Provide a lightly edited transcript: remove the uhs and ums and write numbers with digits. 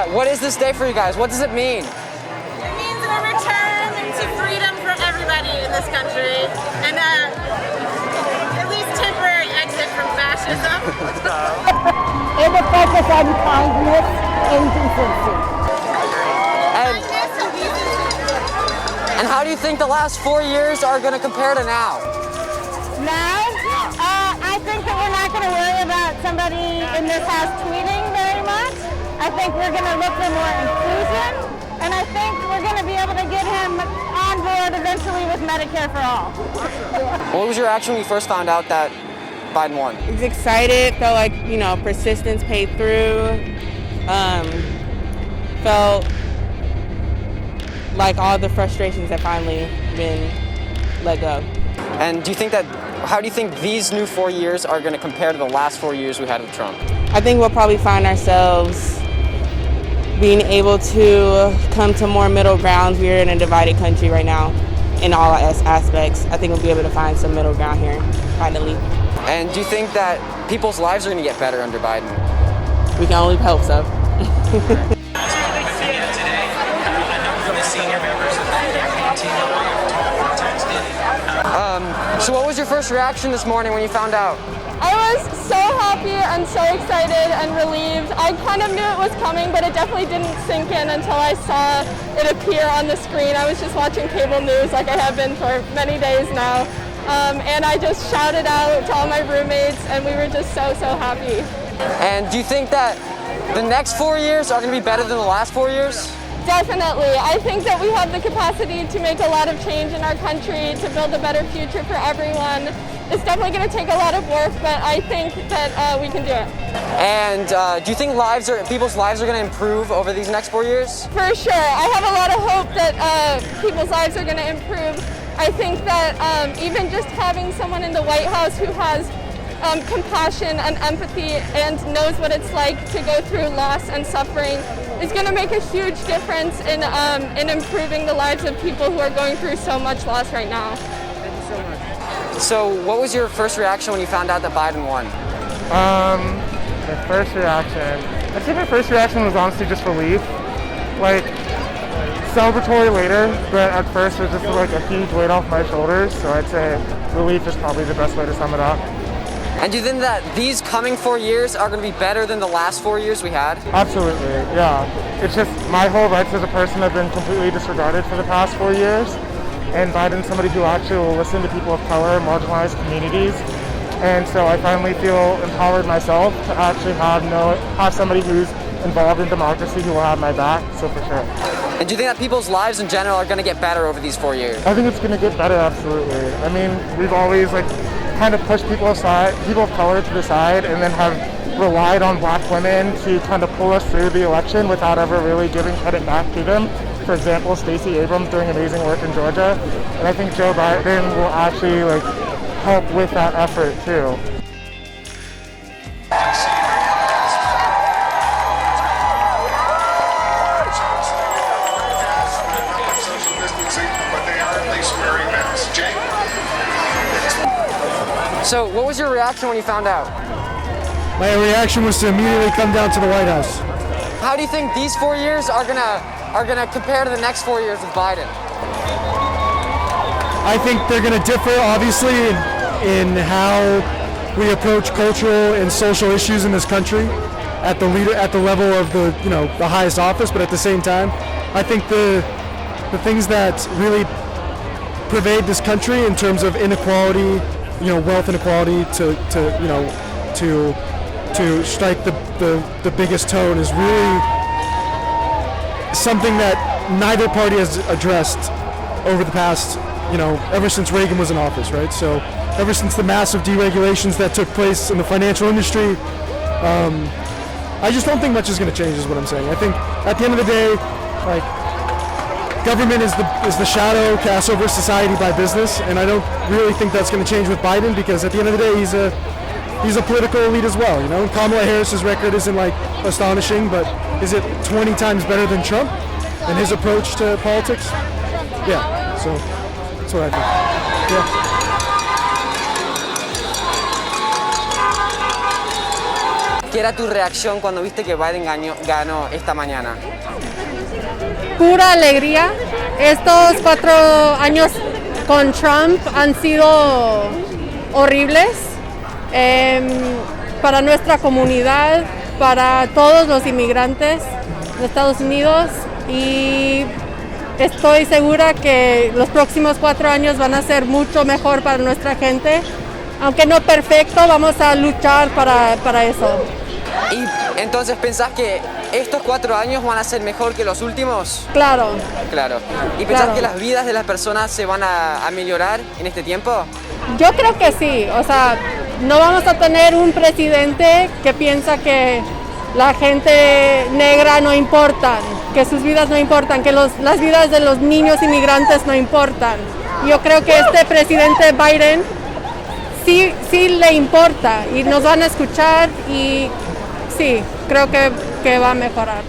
what is this day for you guys? What does it mean? It means a return to freedom for everybody in this country, and at least temporary exit from fascism. And a focus on kindness and decency. And how do you think the last 4 years are going to compare to now? Now, I think that we're not going to worry about somebody in this house tweeting very much. I think we're going to look for more inclusion, and I think we're going to be able to get him on board eventually with Medicare for all. What was your reaction when you first found out that Biden won? I was excited, felt like, persistence paid through, felt like all the frustrations had finally been let go. And how do you think these new 4 years are going to compare to the last 4 years we had with Trump? I think we'll probably find ourselves being able to come to more middle grounds. We're in a divided country right now in all aspects. I think we'll be able to find some middle ground here, finally. And do you think that people's lives are going to get better under Biden? We can only hope so. So what was your first reaction this morning when you found out? I was so happy and so excited and relieved. I kind of knew it was coming, but it definitely didn't sink in until I saw it appear on the screen. I was just watching cable news like I have been for many days now. And I just shouted out to all my roommates, and we were just so happy. And do you think that the next 4 years are going to be better than the last 4 years? Definitely. I think that we have the capacity to make a lot of change in our country, to build a better future for everyone. It's definitely going to take a lot of work, but I think that we can do it. And do you think people's lives are going to improve over these next 4 years? For sure. I have a lot of hope that people's lives are going to improve. I think that even just having someone in the White House who has compassion and empathy and knows what it's like to go through loss and suffering is going to make a huge difference in improving the lives of people who are going through so much loss right now. Thank you so much. So what was your first reaction when you found out that Biden won? My first reaction, I'd say my first reaction was honestly just relief. Like, celebratory later, but at first it was just like a huge weight off my shoulders, so I'd say relief is probably the best way to sum it up. And do you think that these coming 4 years are going to be better than the last 4 years we had? Absolutely, yeah. It's just my whole rights as a person have been completely disregarded for the past 4 years, and Biden's somebody who actually will listen to people of color, marginalized communities, and so I finally feel empowered myself to actually have somebody who's involved in democracy who will have my back, so for sure. And do you think that people's lives in general are going to get better over these 4 years? I think it's going to get better, absolutely. I mean, we've always kind of pushed people of color to the side, and then have relied on black women to kind of pull us through the election without ever really giving credit back to them. For example, Stacey Abrams doing amazing work in Georgia, and I think Joe Biden will actually help with that effort too. So what was your reaction when you found out? My reaction was to immediately come down to the White House. How do you think these 4 years are gonna compare to the next 4 years with Biden? I think they're going to differ, obviously, in how we approach cultural and social issues in this country at the level of the highest office. But at the same time, I think the things that really pervade this country in terms of inequality, wealth inequality, to strike the biggest tone is really something that neither party has addressed over the past, ever since Reagan was in office, right? So ever since the massive deregulations that took place in the financial industry, I just don't think much is going to change, is what I'm saying. I think at the end of the day, government is the shadow cast over society by business, and I don't really think that's going to change with Biden, because at the end of the day, he's a political elite as well. Kamala Harris's record isn't astonishing, but is it 20 times better than Trump and his approach to politics? Yeah, so that's what I think. Yeah. ¿Qué era tu reacción cuando viste que Biden ganó esta mañana? Pura alegría. Estos 4 años con Trump han sido horribles para nuestra comunidad, para todos los inmigrantes de Estados Unidos, y estoy segura que los próximos 4 años van a ser mucho mejor para nuestra gente. Aunque no perfecto, vamos a luchar para eso. ¿Y entonces pensás que estos 4 años van a ser mejor que los últimos? Claro. Claro. ¿Y pensás que las vidas de las personas se van a mejorar en este tiempo? Yo creo que sí. O sea, no vamos a tener un presidente que piensa que la gente negra no importan, que sus vidas no importan, que las vidas de los niños inmigrantes no importan. Yo creo que este presidente Biden sí le importa y nos van a escuchar, y sí, creo que va a mejorar.